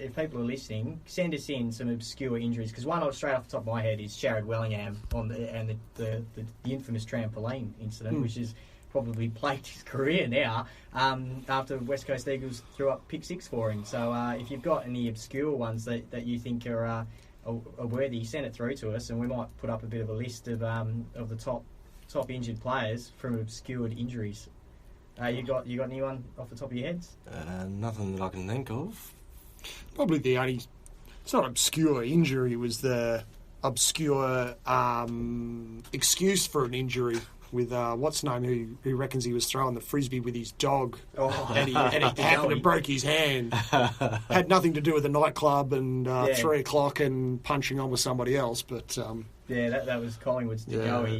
if people are listening, send us in some obscure injuries, because one straight off the top of my head is Sharad Wellingham and the infamous trampoline incident, which is probably plagued his career now after West Coast Eagles threw up pick 6 for him. So if you've got any obscure ones that you think are worthy, send it through to us, and we might put up a bit of a list of the top injured players from obscured injuries. You got anyone off the top of your heads? Nothing that I can think of. Probably the only... It's not obscure injury, it was the obscure excuse for an injury with, what's name, who reckons he was throwing the frisbee with his dog and he happened to broke his hand. Had nothing to do with the nightclub and 3 o'clock and punching on with somebody else, but... that was Collingwood's Degoe.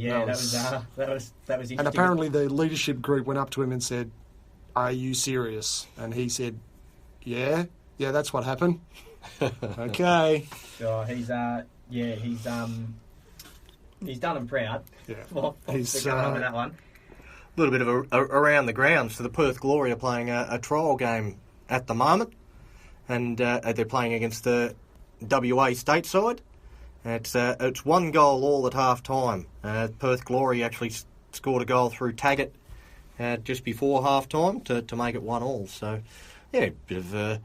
That was interesting. And apparently the leadership group went up to him and said, "Are you serious?" And he said, "Yeah, that's what happened." Okay. He's done him proud. Yeah. Well, he's going over that one. A little bit of around the grounds. So the Perth Glory are playing a trial game at the moment, and they're playing against the WA stateside. It's 1 goal all at half time. Perth Glory actually scored a goal through Taggart just before half time to make it 1-1. So, yeah, bit of.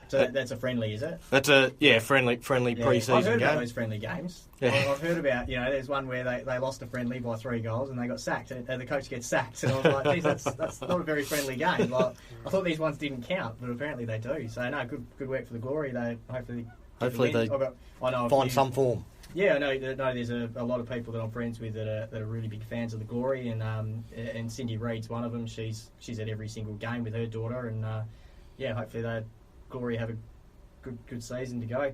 So that's a friendly, is it? That's a friendly pre-season game. I've heard about those friendly games. Yeah. I've heard about, there's one where they lost a friendly by 3 goals and they got sacked, and the coach gets sacked. And I was like, geez, that's not a very friendly game. Like, I thought these ones didn't count, but apparently they do. So no, good work for the Glory. Hopefully they find some form. Yeah, I know. There's a lot of people that I'm friends with that are really big fans of the Glory, and Cindy Reed's one of them. She's at every single game with her daughter, and hopefully the Glory have a good season to go.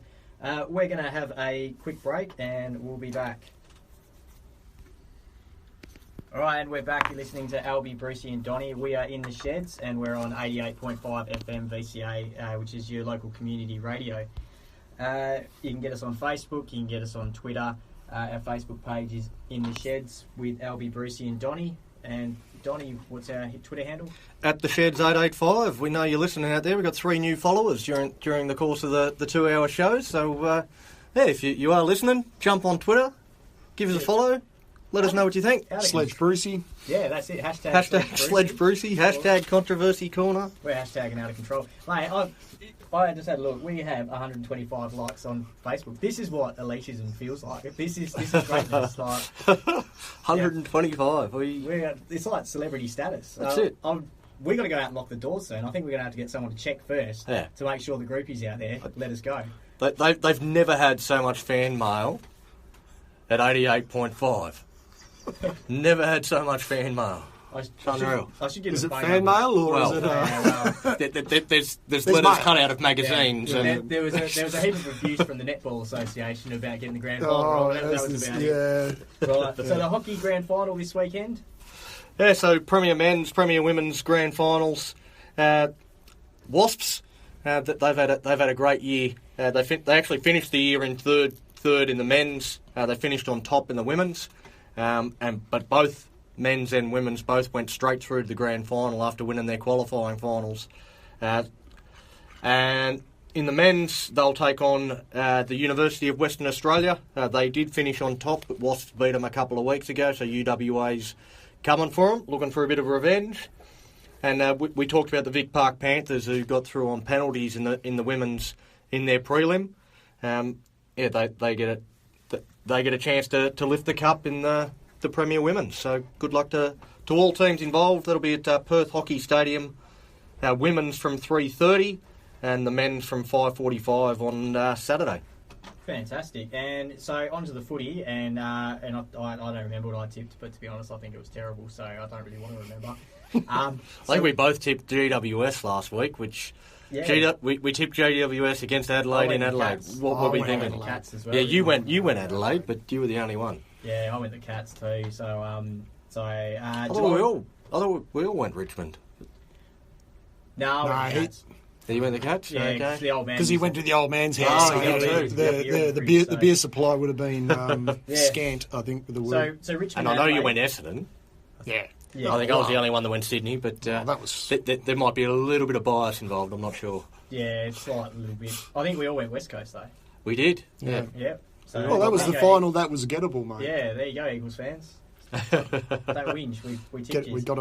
We're going to have a quick break, and we'll be back. All right, and we're back. You're listening to Alby, Brucey and Donny. We are in the sheds, and we're on 88.5 FM VCA, which is your local community radio. You can get us on Facebook, you can get us on Twitter. Our Facebook page is In the Sheds with Alby, Brucey and Donny. And Donny, what's our Twitter handle? At the Sheds 885. We know you're listening out there. We've got 3 new followers during the course of the 2-hour show. So, if you are listening, jump on Twitter, give us a follow, let us know what you think. Sledge Brucey. Yeah, that's it. Hashtag Sledge Brucey. Hashtag Controversy Corner. We're hashtagging out of control. Mate, I just had a look. We have 125 likes on Facebook. This is what elitism feels like. This is greatness. Like 125. It's like celebrity status. That's it. We've got to go out and lock the doors soon. I think we're going to have to get someone to check first to make sure the groupies out there let us go. They've never had so much fan mail at 88.5. Never had so much fan mail. Unreal. I should get is it fan mail or is it? There's letters cut out of magazines. Yeah. And there was a heap of reviews from the Netball Association about getting the grand final. That was about it. Right. So the hockey grand final this weekend. Yeah. So Premier Men's, Premier Women's grand finals. Wasps. They've had a great year. They actually finished the year in third in the men's. They finished on top in the women's. But both men's and women's both went straight through to the grand final after winning their qualifying finals. And in the men's, they'll take on the University of Western Australia. They did finish on top, but Wasps beat them a couple of weeks ago, so UWA's coming for them, looking for a bit of revenge. And we talked about the Vic Park Panthers, who got through on penalties in the women's in their prelim. They get a chance to lift the cup in the Premier Women's. So good luck to all teams involved. That'll be at Perth Hockey Stadium. Women's from 3:30 and the men's from 5:45 on Saturday. Fantastic. And so onto the footy, and I don't remember what I tipped, but to be honest, I think it was terrible. So I don't really want to remember. I think we both tipped GWS last week, which. Yeah. We tipped GWS against Adelaide in Adelaide. What were we thinking? The Cats as well. Yeah, you went Adelaide, but you were the only one. Yeah, I went the Cats too. So I thought we all went Richmond. No, You went the Cats? Yeah, okay. Because he went to the old man's house. The beer supply would have been scant, I think, with the word. So Richmond. And I know you went Essendon. Yeah. I think I was the only one that went Sydney, but that was... there might be a little bit of bias involved, I'm not sure. Yeah, it's like a little bit. I think we all went West Coast, though. We did. Yeah. Yep. So Well, that was the final. That was gettable, mate. Yeah, there you go, Eagles fans. Don't whinge. We tipped We got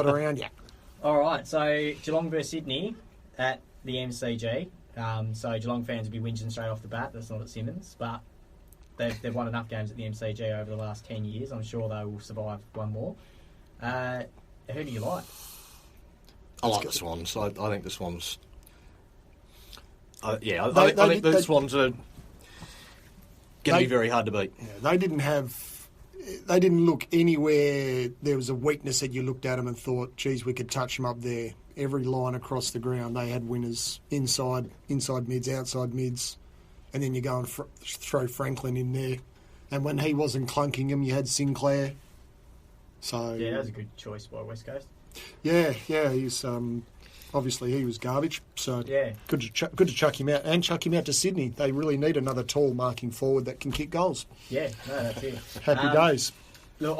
around you. All right, so Geelong versus Sydney at the MCG. So Geelong fans will be whinging straight off the bat. That's not at Simmons, but they've won enough games at the MCG over the last 10 years. I'm sure they will survive one more. Who do you like? I like the Swans. I think the Swans. I think the Swans are going to be very hard to beat. Yeah, they didn't look anywhere. There was a weakness that you looked at them and thought, geez, we could touch them up there. Every line across the ground, they had winners inside mids, outside mids. And then you go and throw Franklin in there. And when he wasn't clunking him, you had Sinclair. So yeah, that was a good choice by West Coast. Yeah, he's obviously he was garbage. So yeah, good to chuck him out and chuck him out to Sydney. They really need another tall marking forward that can kick goals. Yeah, no, that's it. Happy days. Look,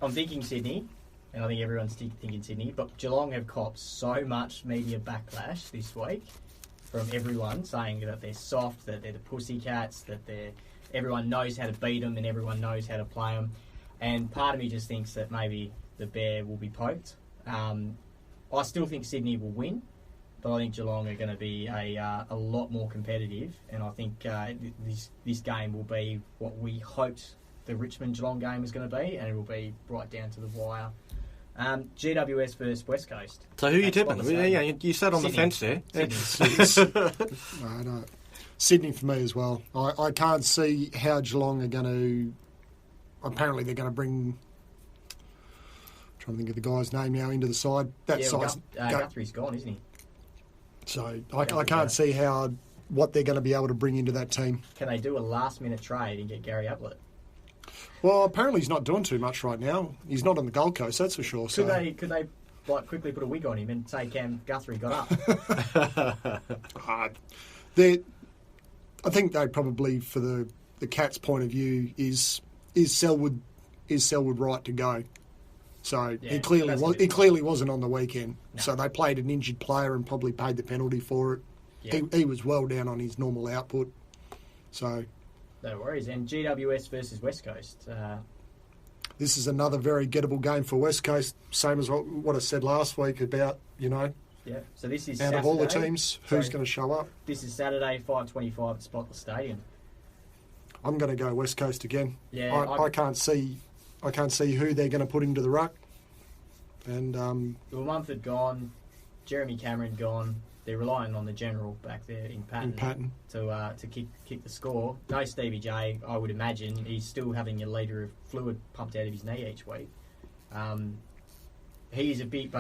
I'm thinking Sydney, and I think everyone's thinking Sydney. But Geelong have copped so much media backlash this week from everyone saying that they're soft, that they're the pussycats, that everyone knows how to beat them and everyone knows how to play them. And part of me just thinks that maybe the bear will be poked. I still think Sydney will win, but I think Geelong are going to be a lot more competitive, and I think this game will be what we hoped the Richmond-Geelong game was going to be, and it will be right down to the wire. GWS versus West Coast. So who are you tipping? You sat on Sydney. The fence there. No. Sydney for me as well. I can't see how Geelong are going to... Apparently they're going to bring... I'm trying to think of the guy's name now into the side. Guthrie's gone, isn't he? So I can't see what they're going to be able to bring into that team. Can they do a last-minute trade and get Gary Ablett? Well, apparently he's not doing too much right now. He's not on the Gold Coast, that's for sure. Could they quickly put a wig on him and say Cam Guthrie got up? I think they probably, for the Cats' point of view, is Selwood right to go? So Yeah, he clearly wasn't on the weekend. No. So they played an injured player and probably paid the penalty for it. Yeah. He was well down on his normal output. So no worries. And GWS versus West Coast. This is another very gettable game for West Coast. Same as what I said last week about, Yeah. So this is out Saturday. of all the teams, who's going to show up? This is Saturday, 5:25 at Spotless Stadium. I'm going to go West Coast again. Yeah, I can't see who they're going to put into the ruck. And Mumford gone, Jeremy Cameron gone. They're relying on the general back there in Patton. To kick the score. No Stevie J, I would imagine. He's still having a litre of fluid pumped out of his knee each week. He's a big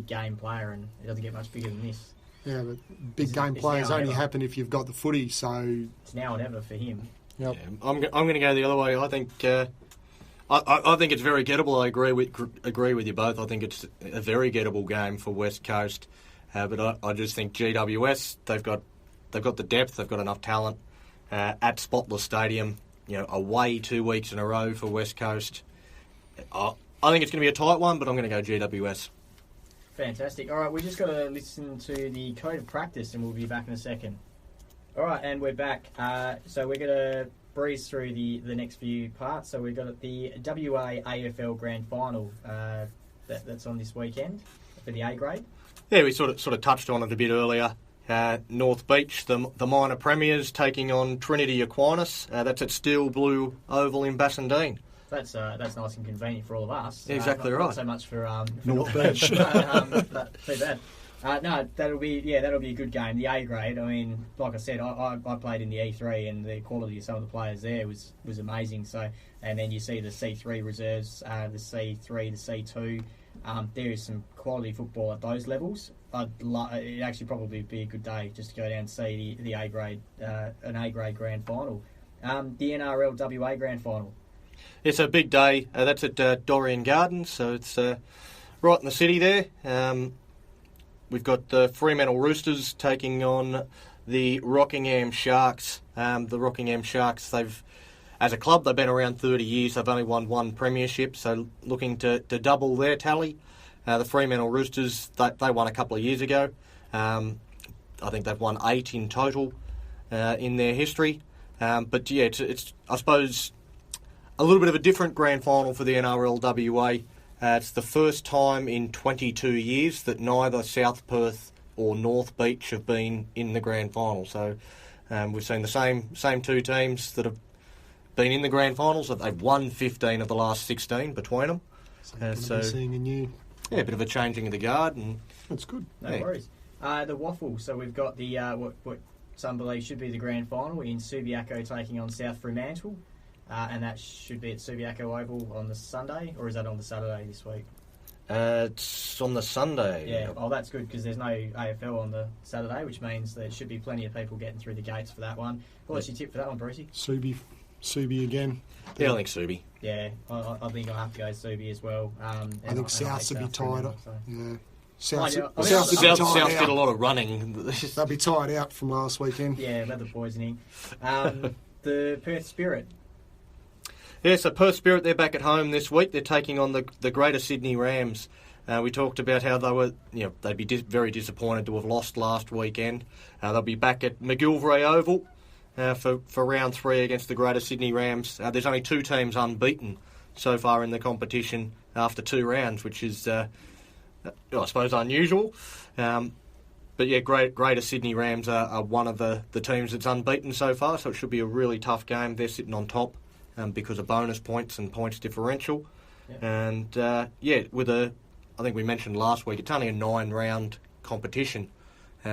game player, and it doesn't get much bigger than this. Yeah, but big game players only happen if you've got the footy. So it's now or never for him. Yep. Yeah, I'm going to go the other way. I think I think it's very gettable. I agree with you both. I think it's a very gettable game for West Coast. But I just think GWS, they've got the depth, they've got enough talent at Spotless Stadium. Away 2 weeks in a row for West Coast. I think it's going to be a tight one, but I'm going to go GWS. Fantastic. All right, we just got to listen to the code of practice, and we'll be back in a second. All right, and we're back. So we're going to breeze through the next few parts. So we've got the WA AFL Grand Final that's on this weekend for the A grade. Yeah, we sort of touched on it a bit earlier. North Beach, the minor premiers, taking on Trinity Aquinas. That's at Steel Blue Oval in Bassendean. That's nice and convenient for all of us. Exactly not, right. Not so much for North Beach. Too bad. No, that'll be a good game. The A grade. I mean, like I said, I played in the E3, and the quality of some of the players there was amazing. So, and then you see the C3 reserves, the C3, the C2. There is some quality football at those levels. It'd actually probably be a good day just to go down and see the A grade, an A grade grand final. The NRL WA grand final. It's a big day. That's at Dorrien Gardens, so it's right in the city there. We've got the Fremantle Roosters taking on the Rockingham Sharks. The Rockingham Sharks, as a club, they've been around 30 years. They've only won one premiership, so looking to double their tally. The Fremantle Roosters, they won a couple of years ago. I think they've won 8 in total in their history. But yeah, it's I suppose a little bit of a different grand final for the NRLWA. It's the first time in 22 years that neither South Perth or North Beach have been in the grand final. So we've seen the same two teams that have been in the grand finals. That they've won 15 of the last 16 between them. So seeing a new, a bit of a changing of the guard, and that's good. No worries. The waffle. So we've got the what some believe should be the grand final in Subiaco taking on South Fremantle, and that should be at Subiaco Oval on the Sunday, or is that on the Saturday this week? It's on the Sunday. Yeah, oh, that's good because there's no AFL on the Saturday, which means there should be plenty of people getting through the gates for that one. What's your tip for that one, Brucey? Subi again. Yeah, I think Subi. Yeah, I think I'll have to go Subi as well. I think South would be tired. Yeah. South did a lot of running. They'll be tired out from last weekend. Yeah, leather poisoning. The Perth Spirit. Yeah, so Perth Spirit, they're back at home this week. They're taking on the Greater Sydney Rams. We talked about how they were, they'd be very disappointed to have lost last weekend. They'll be back at McGillivray Oval for round 3 against the Greater Sydney Rams. There's only 2 teams unbeaten so far in the competition after 2 rounds, which is, I suppose, unusual. But yeah, Greater Sydney Rams are one of the teams that's unbeaten so far, so it should be a really tough game. They're sitting on top because of bonus points and points differential. Yeah. And I think we mentioned last week, it's only a 9-round competition.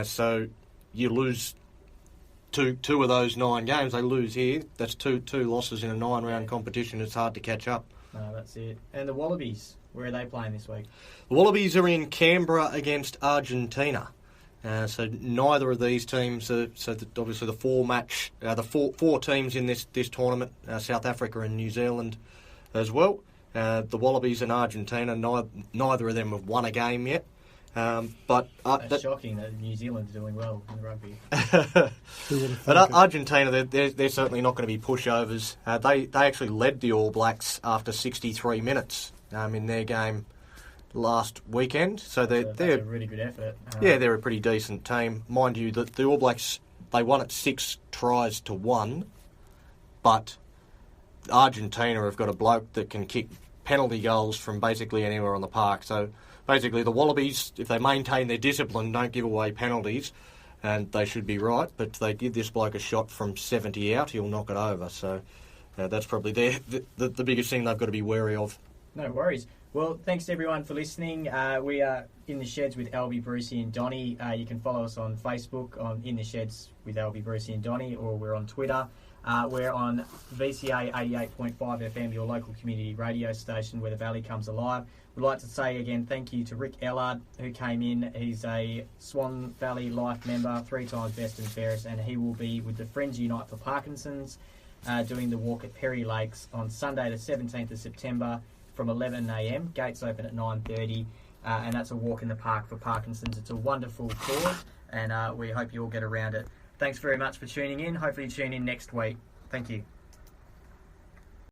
So you lose two of those 9 games, they lose here. That's two losses in a 9-round competition. It's hard to catch up. No, that's it. And the Wallabies, where are they playing this week? The Wallabies are in Canberra against Argentina. So neither of these teams obviously the four teams in this tournament, South Africa and New Zealand as well. The Wallabies and Argentina, neither of them have won a game yet. But that's shocking that New Zealand are doing well in the rugby. But Argentina, they're certainly not going to be pushovers. They actually led the All Blacks after 63 minutes in their game last weekend. So they're a really good effort. They're a pretty decent team. Mind you, the All Blacks, they won at 6 tries to 1, but Argentina have got a bloke that can kick penalty goals from basically anywhere on the park. So basically the Wallabies, if they maintain their discipline, don't give away penalties, and they should be right, but if they give this bloke a shot from 70 out, he'll knock it over. So that's probably the biggest thing they've got to be wary of. No worries. Well, thanks everyone for listening. We are In the Sheds with Alby, Brucey and Donny. You can follow us on Facebook on In the Sheds with Alby, Brucey and Donny, or we're on Twitter. We're on VCA 88.5 FM, your local community radio station where the Valley comes alive. We'd like to say again thank you to Rick Ellard, who came in. He's a Swan Valley Life member, 3 times best and fairest, and he will be with the Friends Unite for Parkinson's doing the walk at Perry Lakes on Sunday the 17th of September from 11 a.m. Gates open at 9:30, and that's a walk in the park for Parkinson's. It's a wonderful cause, and we hope you all get around it. Thanks very much for tuning in. Hopefully you tune in next week. Thank you.